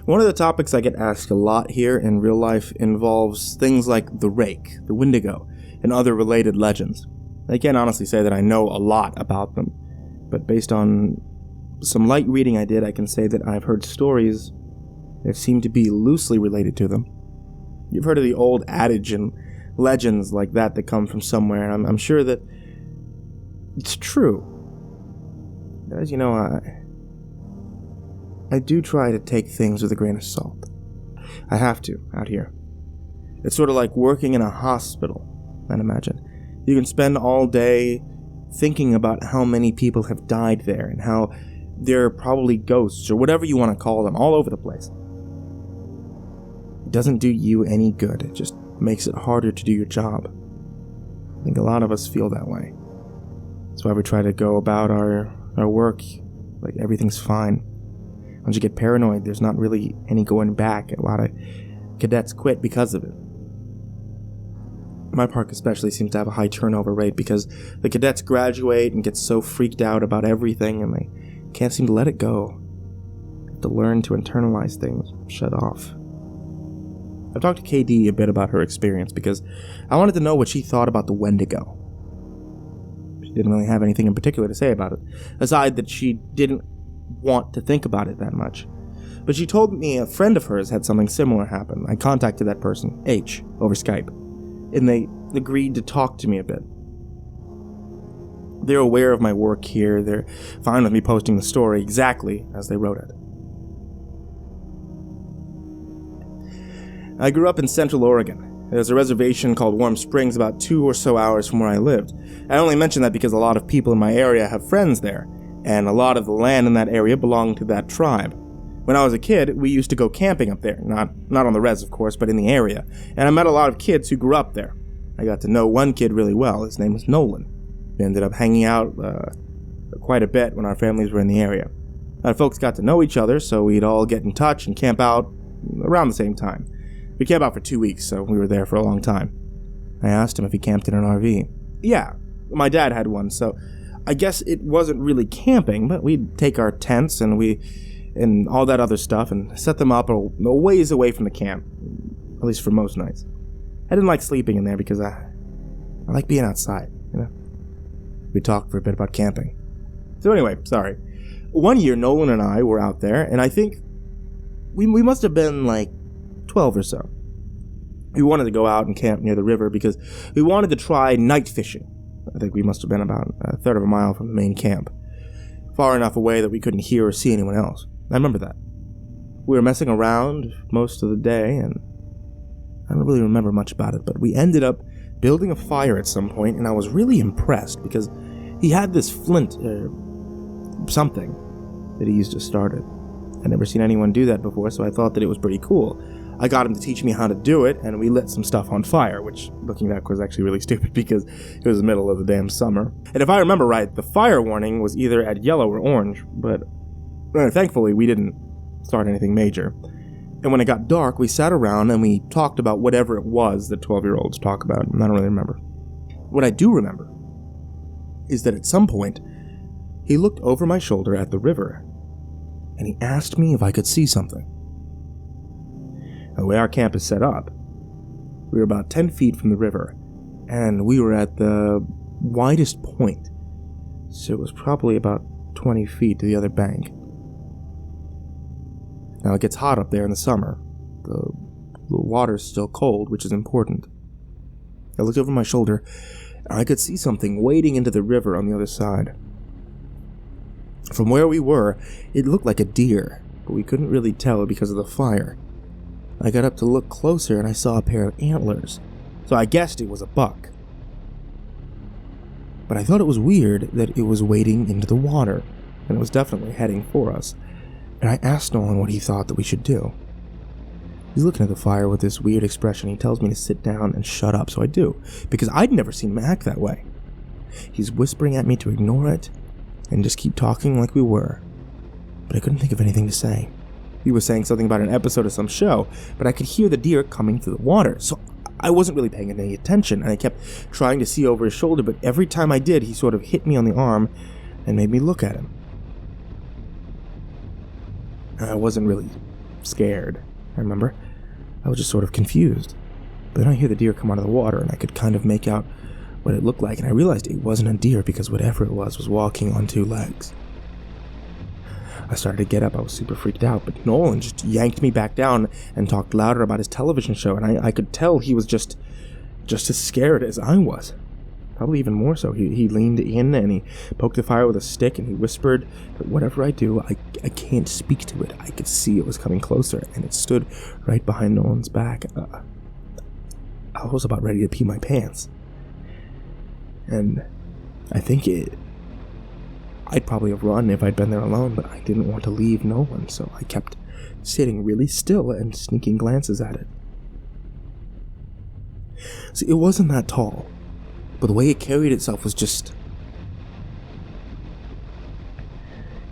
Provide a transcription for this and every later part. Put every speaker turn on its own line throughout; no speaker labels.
One of the topics I get asked a lot here in real life involves things like the Rake, the Wendigo, and other related legends. I can't honestly say that I know a lot about them, but based on some light reading I did, I can say that I've heard stories that seem to be loosely related to them. You've heard of the old adage and legends like that come from somewhere, and I'm sure that it's true. As you know, I do try to take things with a grain of salt. I have to, out here. It's sort of like working in a hospital, I'd imagine. You can spend all day thinking about how many people have died there and how they're probably ghosts or whatever you want to call them all over the place. It doesn't do you any good. It just makes it harder to do your job. I think a lot of us feel that way. That's why we try to go about our work like everything's fine. Once you get paranoid, there's not really any going back. A lot of cadets quit because of it. My park especially seems to have a high turnover rate because the cadets graduate and get so freaked out about everything and they can't seem to let it go. They have to learn to internalize things, shut off. I've talked to KD a bit about her experience because I wanted to know what she thought about the Wendigo. She didn't really have anything in particular to say about it, aside that she didn't want to think about it that much. But she told me a friend of hers had something similar happen. I contacted that person, H, over Skype, and they agreed to talk to me a bit. They're aware of my work here. They're fine with me posting the story exactly as they wrote it. I grew up in Central Oregon. There's a reservation called Warm Springs about 2 or so hours from where I lived. I only mention that because a lot of people in my area have friends there, and a lot of the land in that area belonged to that tribe. When I was a kid, we used to go camping up there, not on the res, of course, but in the area, and I met a lot of kids who grew up there. I got to know one kid really well. His name was Nolan. We ended up hanging out quite a bit when our families were in the area. Our folks got to know each other, so we'd all get in touch and camp out around the same time. We camped out for 2 weeks, so we were there for a long time. I asked him if he camped in an RV. Yeah, my dad had one, so I guess it wasn't really camping, but we'd take our tents and all that other stuff and set them up a ways away from the camp, at least for most nights. I didn't like sleeping in there because I like being outside, you know. We talked for a bit about camping. So anyway, sorry. One year, Nolan and I were out there, and I think we must have been like 12 or so. We wanted to go out and camp near the river because we wanted to try night fishing. I think we must have been about a third of a mile from the main camp, far enough away that we couldn't hear or see anyone else. I remember that. We were messing around most of the day, and I don't really remember much about it, but we ended up building a fire at some point, and I was really impressed because he had this flint, something, that he used to start it. I'd never seen anyone do that before, so I thought that it was pretty cool. I got him to teach me how to do it, and we lit some stuff on fire, which, looking back, was actually really stupid because it was the middle of the damn summer. And if I remember right, the fire warning was either at yellow or orange, but thankfully we didn't start anything major. And when it got dark, we sat around and we talked about whatever it was that 12-year-olds talk about, and I don't really remember. What I do remember is that at some point, he looked over my shoulder at the river, and he asked me if I could see something. The way our camp is set up, we were about 10 feet from the river, and we were at the widest point, so it was probably about 20 feet to the other bank. Now it gets hot up there in the summer. The water's still cold, which is important. I looked over my shoulder, and I could see something wading into the river on the other side. From where we were, it looked like a deer, but we couldn't really tell because of the fire. I got up to look closer and I saw a pair of antlers, so I guessed it was a buck. But I thought it was weird that it was wading into the water, and it was definitely heading for us, and I asked Nolan what he thought that we should do. He's looking at the fire with this weird expression. He tells me to sit down and shut up, so I do, because I'd never seen him act that way. He's whispering at me to ignore it, and just keep talking like we were, but I couldn't think of anything to say. He was saying something about an episode of some show, but I could hear the deer coming through the water, so I wasn't really paying any attention, and I kept trying to see over his shoulder, but every time I did, he sort of hit me on the arm and made me look at him. I wasn't really scared, I remember. I was just sort of confused. But then I hear the deer come out of the water, and I could kind of make out what it looked like, and I realized it wasn't a deer because whatever it was walking on 2 legs. I started to get up. I was super freaked out, but Nolan just yanked me back down and talked louder about his television show, and I could tell he was just as scared as I was. Probably even more so. He leaned in and he poked the fire with a stick, and he whispered that whatever I do, I can't speak to it. I could see it was coming closer, and it stood right behind Nolan's back. I was about ready to pee my pants. And I think I'd probably have run if I'd been there alone, but I didn't want to leave Nolan, so I kept sitting really still and sneaking glances at it. See, it wasn't that tall, but the way it carried itself was just...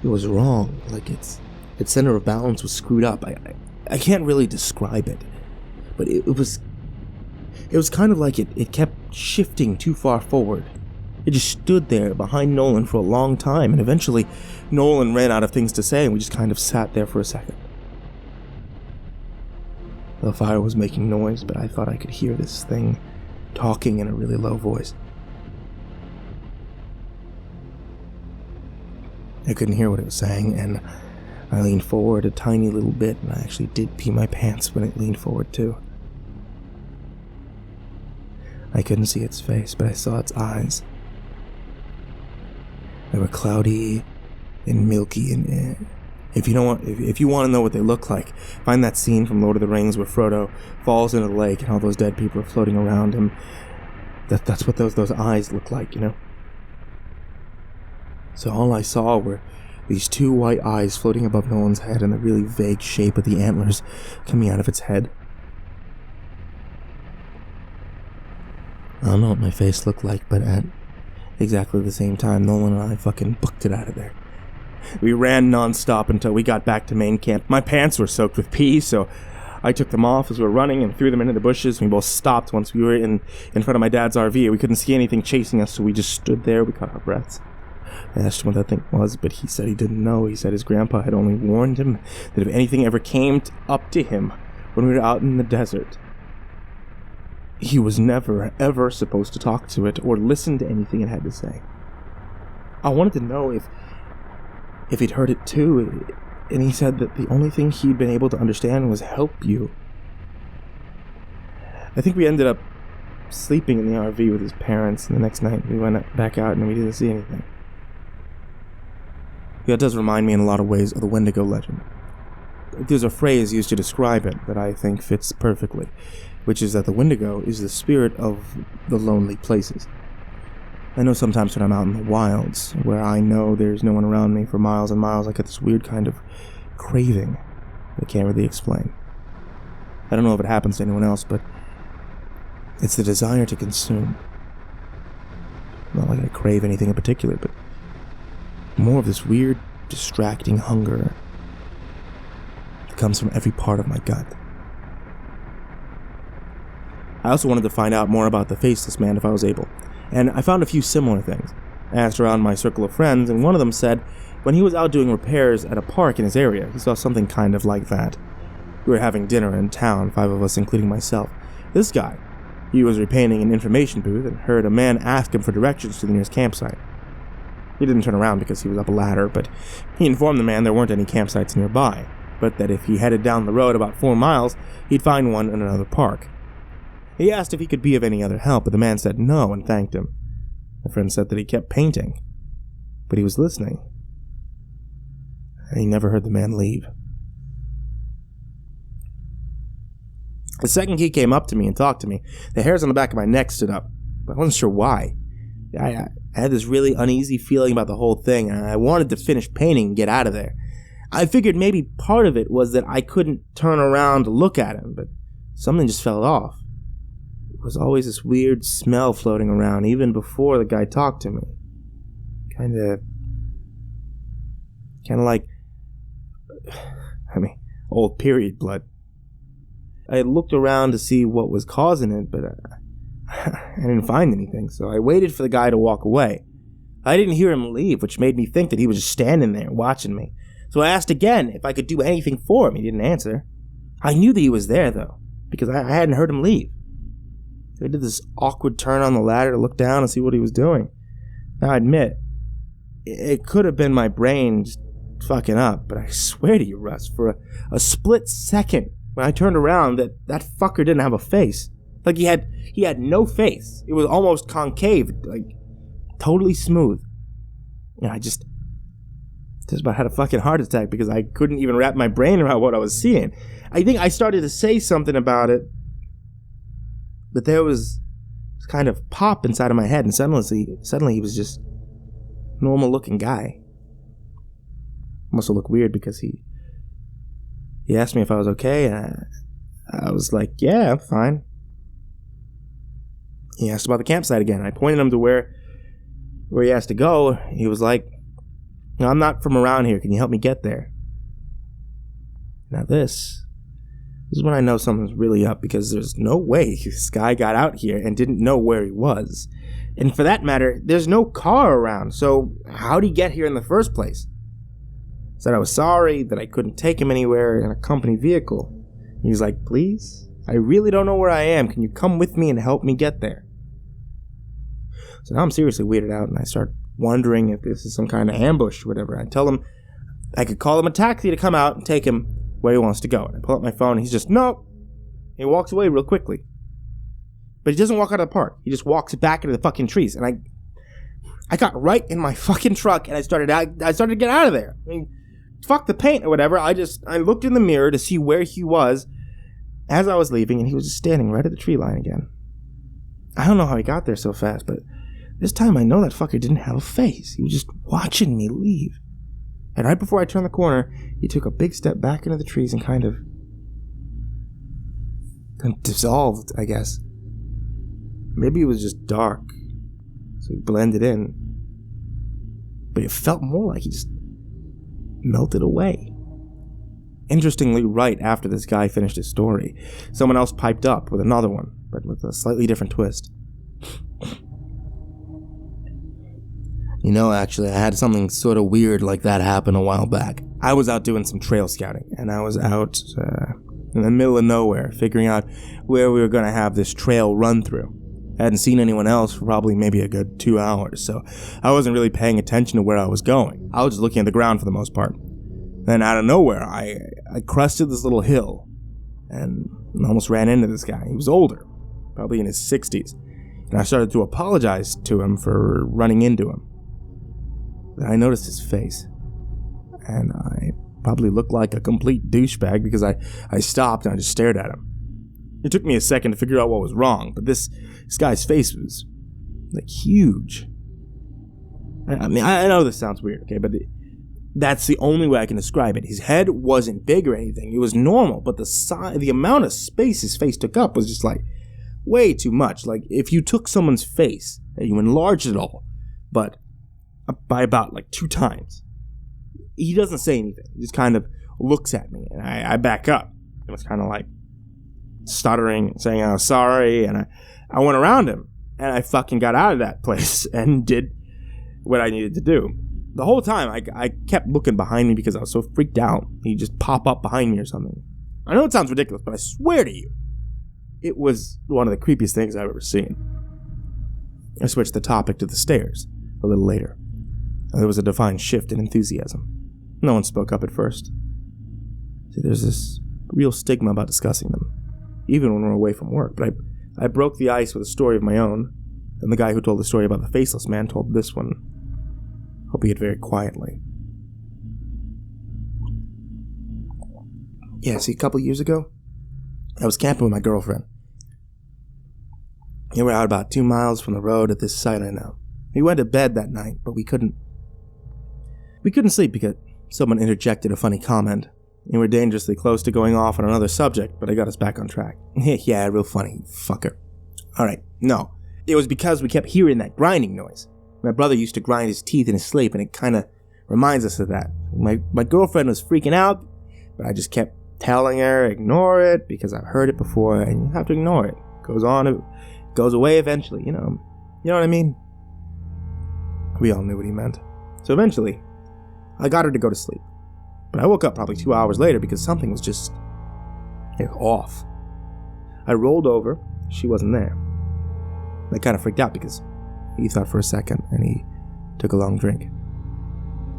It was wrong. Like, its center of balance was screwed up. I can't really describe it, but it was kind of like it kept shifting too far forward. It just stood there behind Nolan for a long time, and eventually Nolan ran out of things to say, and we just kind of sat there for a second. The fire was making noise, but I thought I could hear this thing talking in a really low voice. I couldn't hear what it was saying, and I leaned forward a tiny little bit, and I actually did pee my pants when it leaned forward too. I couldn't see its face, but I saw its eyes. They were cloudy and milky, and if you want to know what they look like, find that scene from Lord of the Rings where Frodo falls into the lake and all those dead people are floating around him. That's what those eyes look like, you know? So all I saw were these 2 white eyes floating above Nolan's head and the really vague shape of the antlers coming out of its head. I don't know what my face looked like, but at exactly the same time, Nolan and I fucking booked it out of there. We ran non-stop until we got back to main camp. My pants were soaked with pee, so I took them off as we were running and threw them into the bushes. We both stopped once we were in front of my dad's RV. We couldn't see anything chasing us, so we just stood there. We caught our breaths. I asked him what that thing was, but he said he didn't know. He said his grandpa had only warned him that if anything ever came up to him when we were out in the desert, he was never, ever supposed to talk to it or listen to anything it had to say. I wanted to know if he'd heard it too, and he said that the only thing he'd been able to understand was help you. I think we ended up sleeping in the RV with his parents, and the next night we went back out and we didn't see anything. That does remind me in a lot of ways of the Wendigo legend. There's a phrase used to describe it that I think fits perfectly, which is that the Wendigo is the spirit of the lonely places. I know sometimes when I'm out in the wilds, where I know there's no one around me for miles and miles, I get this weird kind of craving I can't really explain. I don't know if it happens to anyone else, but it's the desire to consume. Not like I crave anything in particular, but more of this weird, distracting hunger that comes from every part of my gut. I also wanted to find out more about the Faceless Man if I was able, and I found a few similar things. I asked around my circle of friends, and one of them said when he was out doing repairs at a park in his area, he saw something kind of like that. We were having dinner in town, 5 of us including myself. This guy, he was repainting an information booth and heard a man ask him for directions to the nearest campsite. He didn't turn around because he was up a ladder, but he informed the man there weren't any campsites nearby, but that if he headed down the road about 4 miles, he'd find one in another park. He asked if he could be of any other help, but the man said no and thanked him. My friend said that he kept painting, but he was listening, and he never heard the man leave. The second he came up to me and talked to me, the hairs on the back of my neck stood up, but I wasn't sure why. I had this really uneasy feeling about the whole thing, and I wanted to finish painting and get out of there. I figured maybe part of it was that I couldn't turn around to look at him, but something just felt off. There was always this weird smell floating around, even before the guy talked to me. Kinda like, old period blood. I looked around to see what was causing it, but I didn't find anything, so I waited for the guy to walk away. I didn't hear him leave, which made me think that he was just standing there watching me. So I asked again if I could do anything for him. He didn't answer. I knew that he was there, though, because I hadn't heard him leave. So I did this awkward turn on the ladder to look down and see what he was doing. Now, I admit, it could have been my brain just fucking up, but I swear to you, Russ, for a split second, when I turned around, that fucker didn't have a face. Like, he had no face. It was almost concave, like, totally smooth. I just about had a fucking heart attack because I couldn't even wrap my brain around what I was seeing. I think I started to say something about it, but there was this kind of pop inside of my head, and suddenly he was just a normal-looking guy. Must have looked weird because he asked me if I was okay, and I was like, yeah, I'm fine. He asked about the campsite again. I pointed him to where he has to go. He was like, no, I'm not from around here. Can you help me get there? Now this is when I know something's really up, because there's no way this guy got out here and didn't know where he was. And for that matter, there's no car around, so how'd he get here in the first place? Said I was sorry, that I couldn't take him anywhere in a company vehicle. He was like, please? I really don't know where I am. Can you come with me and help me get there? So now I'm seriously weirded out, and I start wondering if this is some kind of ambush or whatever. I tell him I could call him a taxi to come out and take him where he wants to go. And I pull up my phone, and he's just, no. He walks away real quickly. But he doesn't walk out of the park. He just walks back into the fucking trees. And I got right in my fucking truck, and I started to get out of there. I mean, fuck the paint or whatever. I looked in the mirror to see where he was as I was leaving, and he was just standing right at the tree line again. I don't know how he got there so fast, but this time I know that fucker didn't have a face. He was just watching me leave. And right before I turned the corner, he took a big step back into the trees and kind of dissolved, I guess. Maybe it was just dark, so he blended in. But it felt more like he just melted away. Interestingly, right after this guy finished his story, someone else piped up with another one, but with a slightly different twist. Actually, I had something sort of weird like that happen a while back. I was out doing some trail scouting, and I was out in the middle of nowhere, figuring out where we were going to have this trail run through. I hadn't seen anyone else for probably maybe a good 2 hours, so I wasn't really paying attention to where I was going. I was just looking at the ground for the most part. Then out of nowhere, I crested this little hill, and almost ran into this guy. He was older, probably in his 60s, and I started to apologize to him for running into him. Then I noticed his face, and I probably looked like a complete douchebag because I stopped and I just stared at him. It took me a second to figure out what was wrong, but this guy's face was, like, huge. I mean, I know this sounds weird, okay, but that's the only way I can describe it. His head wasn't big or anything. It was normal, but the amount of space his face took up was just, like, way too much. Like, if you took someone's face and you enlarged it all, but by about, like, 2 times, he doesn't say anything. He just kind of looks at me, and I back up. It was kind of like stuttering, saying I was sorry, and I went around him, and I fucking got out of that place and did what I needed to do. The whole time, I kept looking behind me because I was so freaked out. He'd just pop up behind me or something. I know it sounds ridiculous, but I swear to you, it was one of the creepiest things I've ever seen. I switched the topic to the stairs a little later. There was a defined shift in enthusiasm. No one spoke up at first. See, there's this real stigma about discussing them, even when we're away from work. But I broke the ice with a story of my own, and the guy who told the story about the faceless man told this one, albeit very quietly. Yeah, see, a couple years ago, I was camping with my girlfriend. We were out about 2 miles from the road at this site I know. We went to bed that night, but we couldn't sleep because someone interjected a funny comment. We were dangerously close to going off on another subject, but I got us back on track. Yeah, real funny, fucker. Alright, no. It was because we kept hearing that grinding noise. My brother used to grind his teeth in his sleep, and it kind of reminds us of that. My girlfriend was freaking out, but I just kept telling her, ignore it, because I've heard it before, and you have to ignore it. It goes on, it goes away eventually, you know what I mean? We all knew what he meant. So eventually, I got her to go to sleep. But I woke up probably 2 hours later because something was just off. I rolled over. She wasn't there. I kind of freaked out because he thought for a second and he took a long drink.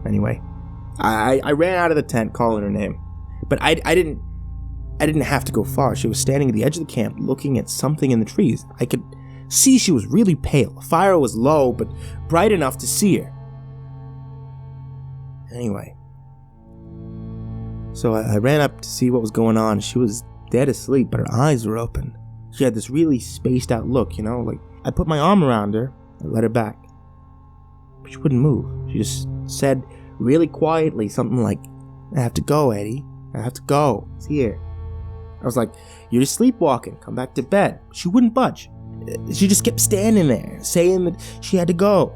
Anyway, I ran out of the tent calling her name. But I didn't have to go far. She was standing at the edge of the camp looking at something in the trees. I could see she was really pale. The fire was low, but bright enough to see her. Anyway, so I ran up to see what was going on. She was dead asleep, but her eyes were open. She had this really spaced out look, like I put my arm around her and let her back. But she wouldn't move. She just said really quietly something like, "I have to go, Eddie. I have to go. It's here." I was like, "You're just sleepwalking. Come back to bed." She wouldn't budge. She just kept standing there, saying that she had to go.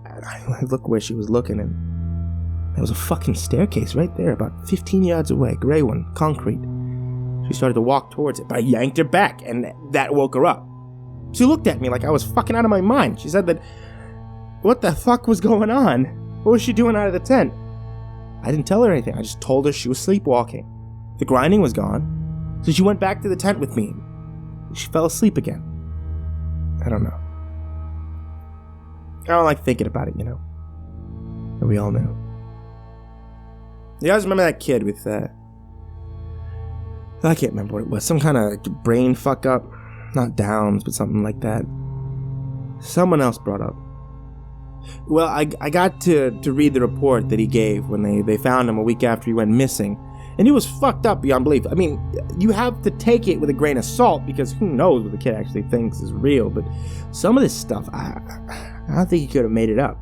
And I looked where she was looking, and there was a fucking staircase right there, about 15 yards away, gray one, concrete. She started to walk towards it, but I yanked her back, and that woke her up. She looked at me like I was fucking out of my mind. She said that, what the fuck was going on? What was she doing out of the tent? I didn't tell her anything. I just told her she was sleepwalking. The grinding was gone, so she went back to the tent with me. She fell asleep again. I don't know. I don't like thinking about it, But we all knew. You guys remember that kid with, I can't remember what it was. Some kind of brain fuck up. Not Downs, but something like that. Someone else brought up. Well, I got to read the report that he gave when they found him a week after he went missing. And he was fucked up beyond belief. I mean, you have to take it with a grain of salt because who knows what the kid actually thinks is real. But some of this stuff, I don't think he could have made it up.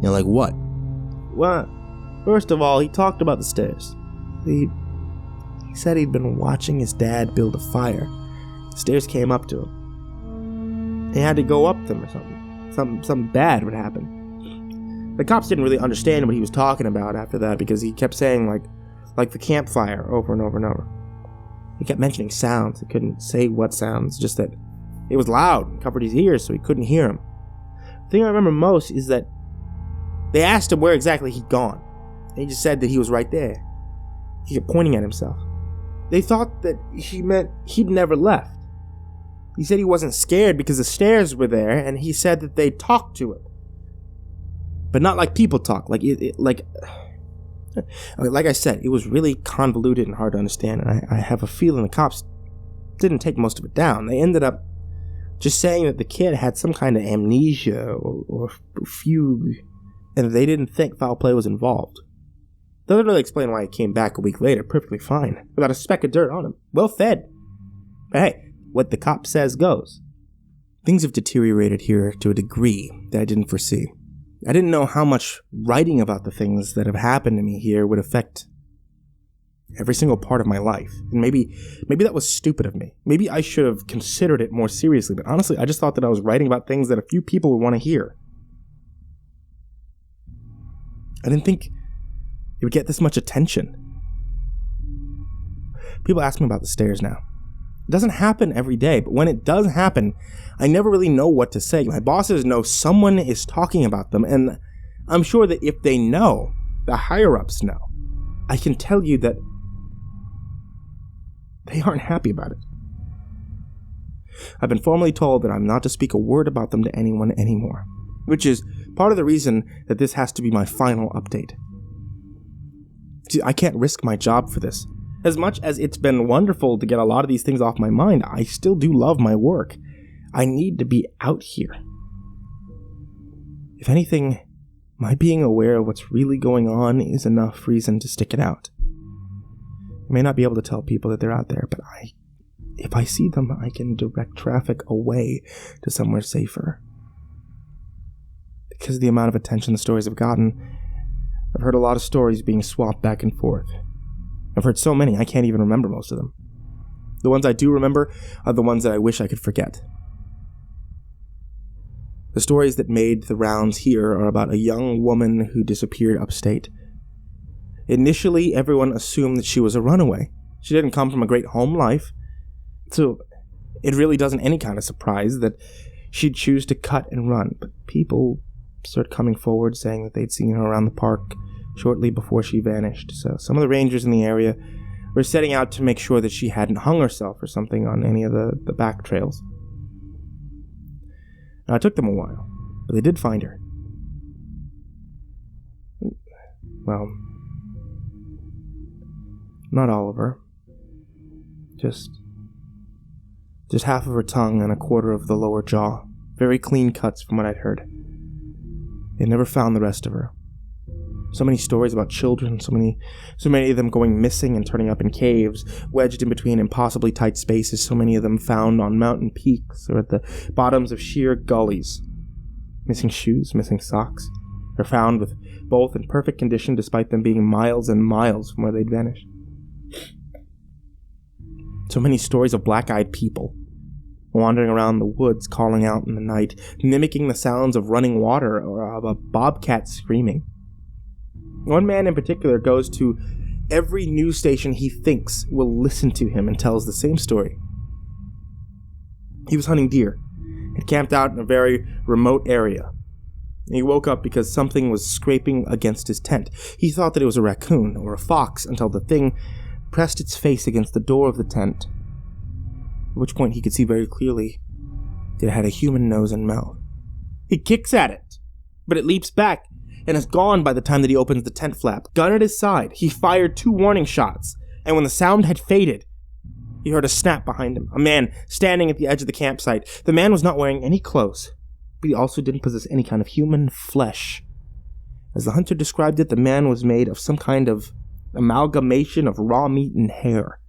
Like what? Well, first of all, he talked about the stairs. He said he'd been watching his dad build a fire. The stairs came up to him. He had to go up them or something. Something bad would happen. The cops didn't really understand what he was talking about after that because he kept saying like the campfire over and over and over. He kept mentioning sounds. He couldn't say what sounds, just that it was loud and covered his ears so he couldn't hear him. The thing I remember most is that they asked him where exactly he'd gone. And he just said that he was right there. He kept pointing at himself. They thought that he meant he'd never left. He said he wasn't scared because the stairs were there, and he said that they talked to him. But not like people talk. Like I said, it was really convoluted and hard to understand, and I have a feeling the cops didn't take most of it down. They ended up just saying that the kid had some kind of amnesia or fugue, and they didn't think foul play was involved. That doesn't really explain why he came back a week later perfectly fine, without a speck of dirt on him, well fed. But hey, what the cop says goes. Things have deteriorated here to a degree that I didn't foresee. I didn't know how much writing about the things that have happened to me here would affect every single part of my life. And maybe that was stupid of me. Maybe I should have considered it more seriously, but honestly, I just thought that I was writing about things that a few people would want to hear. I didn't think it would get this much attention. People ask me about the stairs now. It doesn't happen every day, but when it does happen, I never really know what to say. My bosses know someone is talking about them, and I'm sure that if they know, the higher-ups know. I can tell you that they aren't happy about it. I've been formally told that I'm not to speak a word about them to anyone anymore, which is part of the reason that this has to be my final update. See, I can't risk my job for this. As much as it's been wonderful to get a lot of these things off my mind, I still do love my work. I need to be out here. If anything, my being aware of what's really going on is enough reason to stick it out. I may not be able to tell people that they're out there, but if I see them, I can direct traffic away to somewhere safer. Because of the amount of attention the stories have gotten, I've heard a lot of stories being swapped back and forth. I've heard so many, I can't even remember most of them. The ones I do remember are the ones that I wish I could forget. The stories that made the rounds here are about a young woman who disappeared upstate. Initially, everyone assumed that she was a runaway. She didn't come from a great home life, so it really doesn't any kind of surprise that she'd choose to cut and run. But people started coming forward saying that they'd seen her around the park shortly before she vanished, so some of the rangers in the area were setting out to make sure that she hadn't hung herself or something on any of the back trails. Now, it took them a while, but they did find her. Well, not all of her. Just half of her tongue and a quarter of the lower jaw. Very clean cuts from what I'd heard. They never found the rest of her. So many stories about children, so many of them going missing and turning up in caves, wedged in between impossibly tight spaces, so many of them found on mountain peaks or at the bottoms of sheer gullies. Missing shoes, missing socks. They're found with both in perfect condition despite them being miles and miles from where they'd vanished. So many stories of black-eyed people wandering around the woods, calling out in the night, mimicking the sounds of running water or of a bobcat screaming. One man in particular goes to every news station he thinks will listen to him and tells the same story. He was hunting deer and camped out in a very remote area. He woke up because something was scraping against his tent. He thought that it was a raccoon or a fox until the thing pressed its face against the door of the tent, at which point he could see very clearly that it had a human nose and mouth. He kicks at it, but it leaps back and is gone by the time that he opens the tent flap. Gun at his side, he fired 2 warning shots, and when the sound had faded, he heard a snap behind him. A man standing at the edge of the campsite. The man was not wearing any clothes, but he also didn't possess any kind of human flesh. As the hunter described it, the man was made of some kind of amalgamation of raw meat and hair,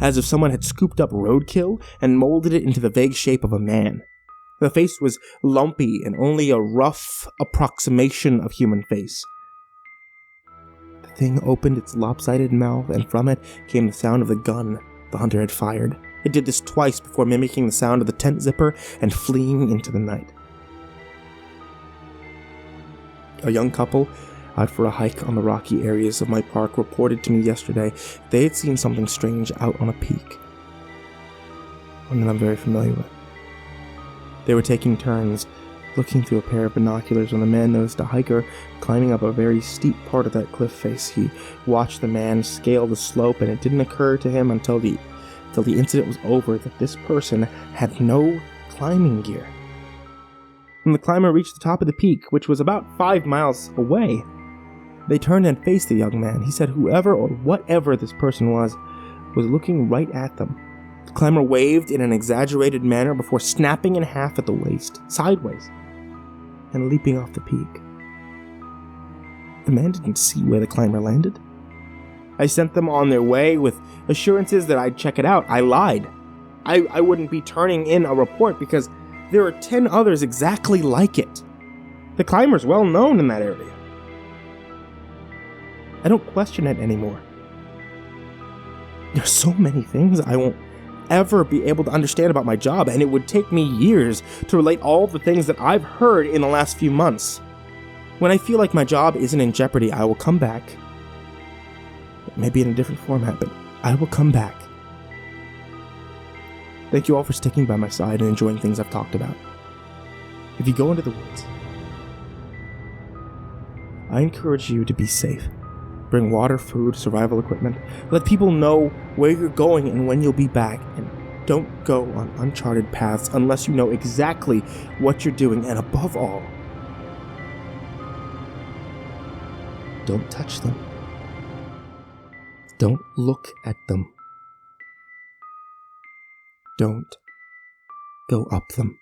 as if someone had scooped up roadkill and molded it into the vague shape of a man. The face was lumpy and only a rough approximation of human face. The thing opened its lopsided mouth, and from it came the sound of the gun the hunter had fired. It did this twice before mimicking the sound of the tent zipper and fleeing into the night. A young couple out for a hike on the rocky areas of my park reported to me yesterday they had seen something strange out on a peak, one that I'm very familiar with. They were taking turns looking through a pair of binoculars when the man noticed a hiker climbing up a very steep part of that cliff face. He watched the man scale the slope, and it didn't occur to him until the incident was over that this person had no climbing gear. When the climber reached the top of the peak, which was about 5 miles away, they turned and faced the young man. He said whoever or whatever this person was looking right at them. The climber waved in an exaggerated manner before snapping in half at the waist, sideways, and leaping off the peak. The man didn't see where the climber landed. I sent them on their way with assurances that I'd check it out. I lied. I wouldn't be turning in a report because there are 10 others exactly like it. The climber's well known in that area. I don't question it anymore. There's so many things I won't ever be able to understand about my job, and it would take me years to relate all the things that I've heard in the last few months. When I feel like my job isn't in jeopardy, I will come back. Maybe in a different format, but I will come back. Thank you all for sticking by my side and enjoying things I've talked about. If you go into the woods, I encourage you to be safe. Bring water, food, survival equipment. Let people know where you're going and when you'll be back. And don't go on uncharted paths unless you know exactly what you're doing. And above all, don't touch them. Don't look at them. Don't go up them.